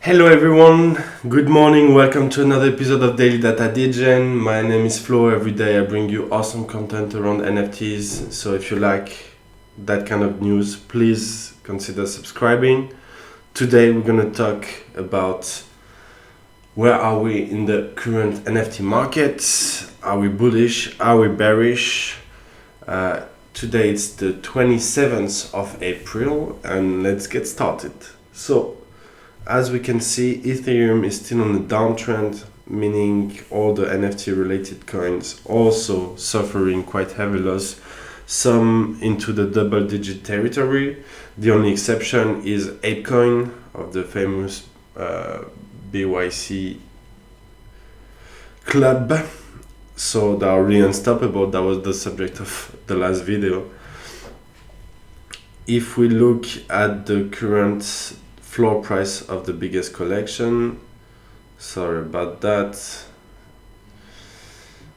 Hello everyone, good morning, welcome to another episode of Daily Data Degen. My name is Flo. Every day I bring you awesome content around NFTs, so if you like that kind of news, please consider subscribing. Today we're going to talk about where are we in the current NFT market. Are we bullish? Are we bearish? Today it's the 27th of April and let's get started. So as we can see, Ethereum is still on a downtrend, meaning all the NFT related coins also suffering quite heavy loss, some into the double digit territory. The only exception is ApeCoin of the famous BYC club. So they are really unstoppable. That was the subject of the last video. If we look at the current floor price of the biggest collection, sorry about that,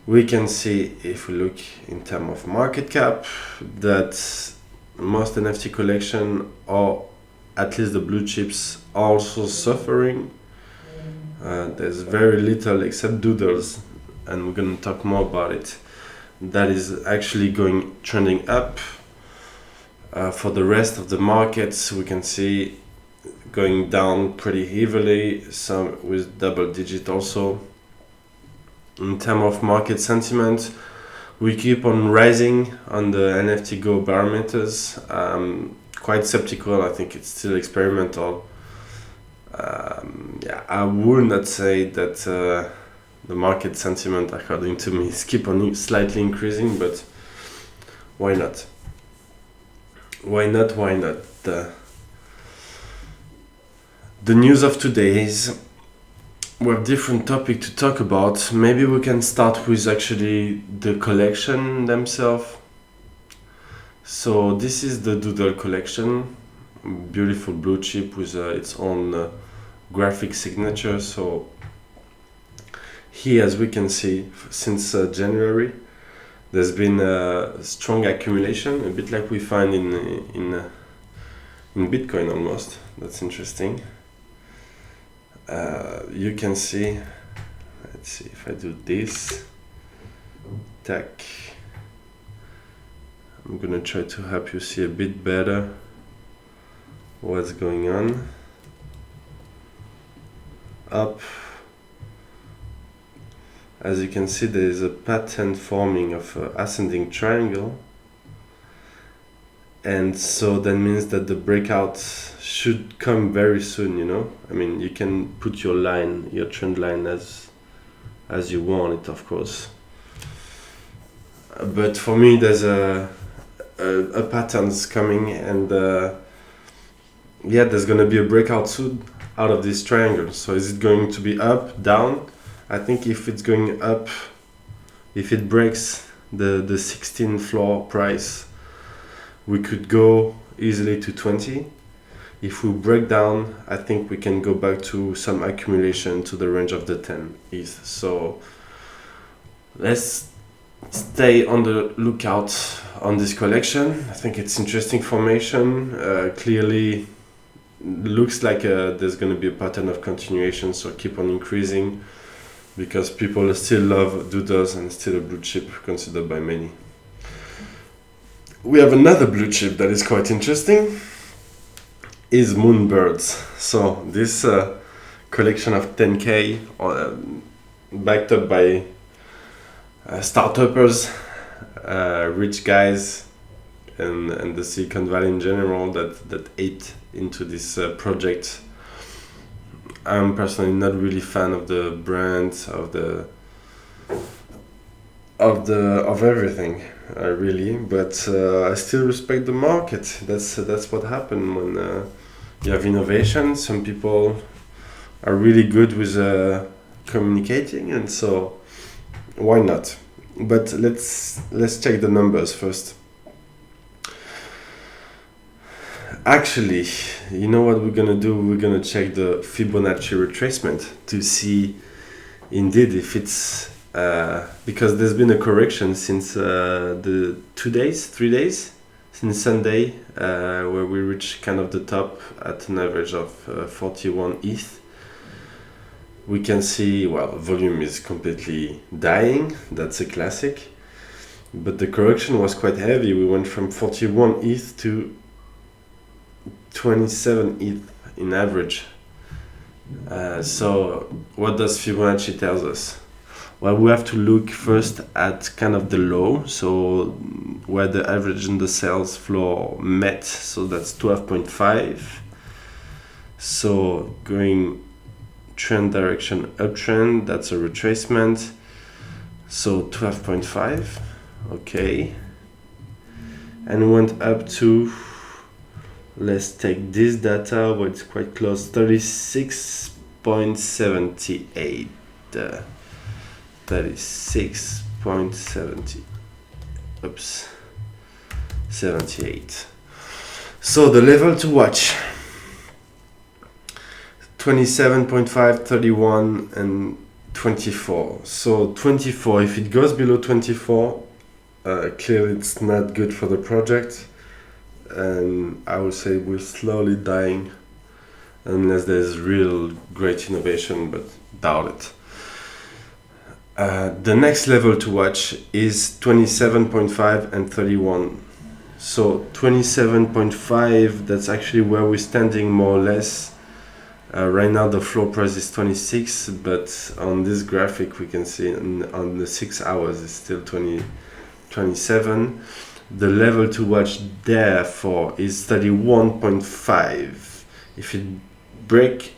we can see, if we look in terms of market cap, that most NFT collection, or at least the blue chips, are also suffering. There's very little except Doodles, and we're going to talk more about it, that is actually trending up. For the rest of the markets, we can see going down pretty heavily, some with double digit also. In terms of market sentiment, we keep on rising on the NFT Go barometers. Quite skeptical, I think it's still experimental. I would not say that the market sentiment, according to me, is keep on slightly increasing, but why not? Why not? The news of today is we have different topic to talk about. Maybe we can start with actually the collection themselves. So this is the Doodle collection, beautiful blue chip with its own graphic signature. So here, as we can see, since January, there's been a strong accumulation, a bit like we find in Bitcoin almost. That's interesting. You can see, let's see if I do this, tack. I'm gonna try to help you see a bit better what's going on. Up, as you can see, there is a pattern forming of an ascending triangle, and so that means that the breakout should come very soon, you know. I mean, you can put your line, your trend line as you want it, of course. But for me, there's a pattern's coming, and there's gonna be a breakout soon out of this triangle. So is it going to be up, down? I think if it's going up, if it breaks the 16 floor price, we could go easily to 20. If we break down, I think we can go back to some accumulation to the range of the 10 ETH. So let's stay on the lookout on this collection. I think it's interesting formation. Clearly looks like there's going to be a pattern of continuation, so keep on increasing because people still love Doodles and still a blue chip considered by many. We have another blue chip that is quite interesting, is Moonbirds. So this collection of 10K backed up by startuppers, rich guys, and the Silicon Valley in general that ate into this project. I'm personally not really fan of the brand, of everything, really, but I still respect the market. That's what happened when you have innovation. Some people are really good with communicating, and so why not? But let's check the numbers first. Actually, you know what we're gonna do? We're gonna check the Fibonacci retracement to see indeed if it's because there's been a correction since the 3 days since Sunday, where we reached kind of the top at an average of 41 ETH. we can see, well, volume is completely dying. That's a classic. But the correction was quite heavy. We went from 41 ETH to 27 ETH in average. So what does Fibonacci tells us? Well, we have to look first at kind of the low, so where the average and the sales floor met, so that's 12.5. So going trend direction uptrend, that's a retracement, so 12.5, okay. And went up to, let's take this data where it's quite close, 36.78. 36.70. Oops. 78. So the level to watch: 27.5, 31, and 24. So 24, if it goes below 24, clearly it's not good for the project. And I would say we're slowly dying unless there's real great innovation, but doubt it. The next level to watch is 27.5 and 31. So 27.5, that's actually where we're standing more or less. Right now the floor price is 26, but on this graphic we can see on the 6 hours it's still 27. The level to watch therefore is 31.5. If it break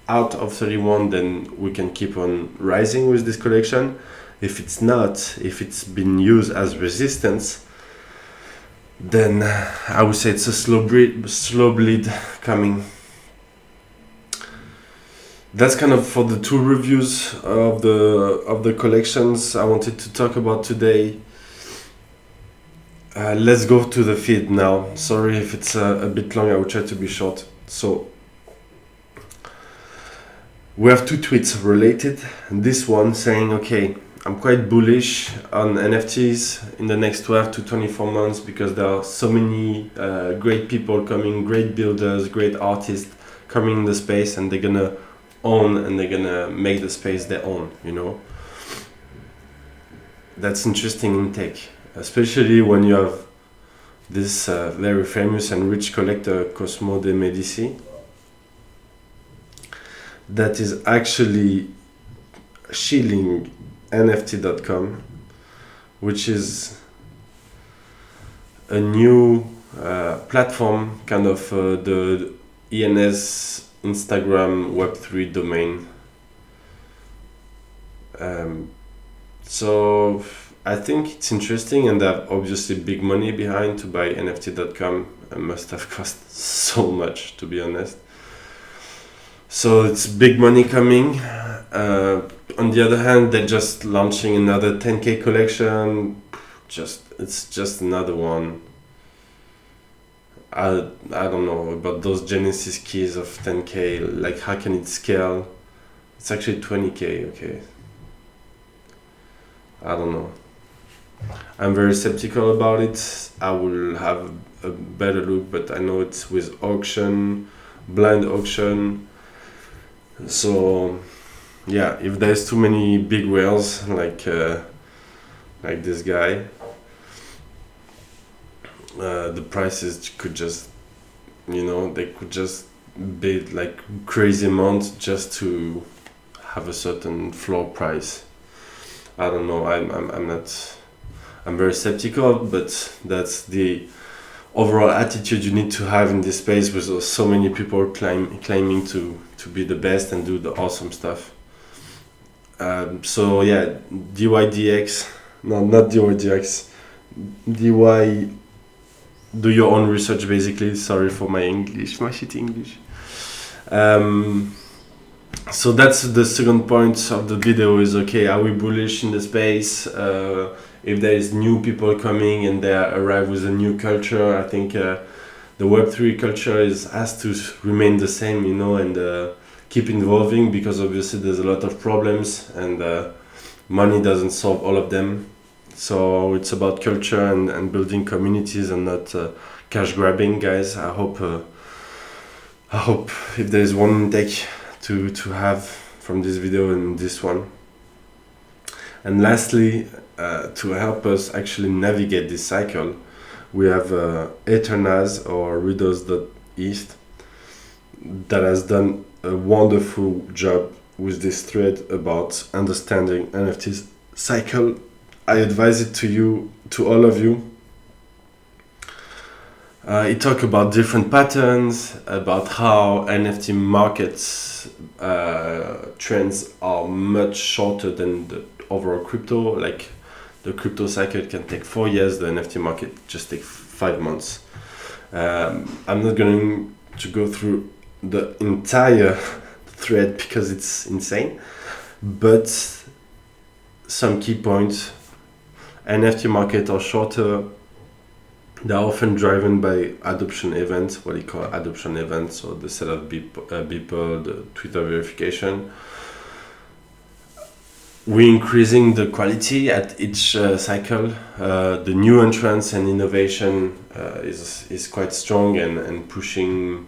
out of 31, then we can keep on rising with this collection. If it's not, if it's been used as resistance, then I would say it's a slow bleed coming. That's kind of for the two reviews of the collections I wanted to talk about today. Let's go to the feed now. Sorry if it's a bit long, I will try to be short. So we have two tweets related. This one saying, okay, I'm quite bullish on NFTs in the next 12 to 24 months because there are so many great people coming, great builders, great artists coming in the space, and they're gonna own and they're gonna make the space their own, you know. That's interesting intake, especially when you have this very famous and rich collector, Cosmo de Medici, that is actually shilling NFT.com, which is a new platform, kind of the ENS Instagram Web3 domain. So I think it's interesting, and they have obviously big money behind to buy NFT.com. It must have cost so much, to be honest. So it's big money coming. On the other hand, they're just launching another 10K collection. It's just another one. I don't know about those Genesis keys of 10K. Like, how can it scale? It's actually 20K. Okay. I don't know. I'm very skeptical about it. I will have a better look, but I know it's with auction, blind auction. So yeah, if there's too many big whales like this guy, the prices could just, you know, they could just bid like crazy amounts just to have a certain floor price. I don't know. I'm very skeptical, but that's the overall attitude you need to have in this space with so many people claiming to be the best and do the awesome stuff. So yeah, DYDX, no, not DYDX, DY, do your own research basically. Sorry for my English, my shitty English. So that's the second point of the video is, okay, are we bullish in the space? If there is new people coming and they arrive with a new culture, I think the Web3 culture has to remain the same, you know, and keep evolving, because obviously there's a lot of problems and money doesn't solve all of them. So it's about culture and building communities and not cash grabbing, guys. I hope if there is one intake to have from this video and this one. And lastly, to help us actually navigate this cycle, we have Eternaz or Readers.eth that has done a wonderful job with this thread about understanding NFTs cycle. I advise it to all of you. It talks about different patterns, about how NFT markets trends are much shorter than the overall crypto. Like the crypto cycle can take 4 years, the NFT market just takes 5 months. I'm not going to go through the entire thread because it's insane, but some key points. NFT markets are shorter. They're often driven by adoption events, what you call adoption events, so the set of Beeple, the Twitter verification. We're increasing the quality at each cycle. The new entrance and innovation is quite strong and pushing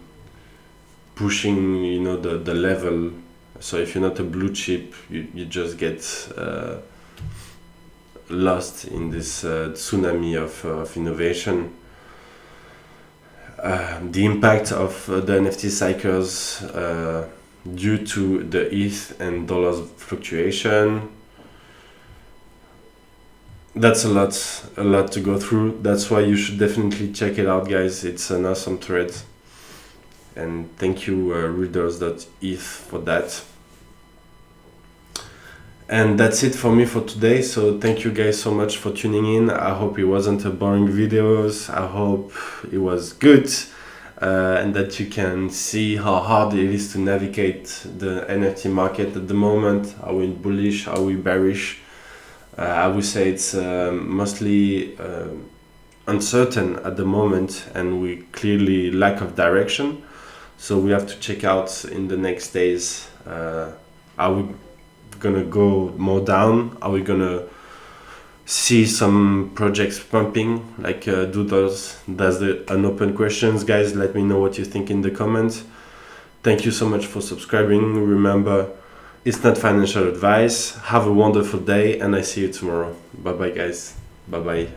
the level. So if you're not a blue chip, you just get lost in this tsunami of innovation. The impact of the NFT cycles due to the ETH and dollars fluctuation. That's a lot to go through. That's why you should definitely check it out, guys. It's an awesome thread. And thank you, Readers.eth, for that. And that's it for me for today. So thank you guys so much for tuning in. I hope it wasn't a boring videos. I hope it was good and that you can see how hard it is to navigate the NFT market at the moment. Are we bullish? Are we bearish? I would say it's mostly uncertain at the moment, and we clearly lack of direction. So we have to check out in the next days. Are we gonna go more down? Are we gonna see some projects pumping like Doodles? That's an open questions, guys. Let me know what you think in the comments. Thank you so much for subscribing. Remember, it's not financial advice. Have a wonderful day, and I see you tomorrow. Bye bye, guys. Bye bye.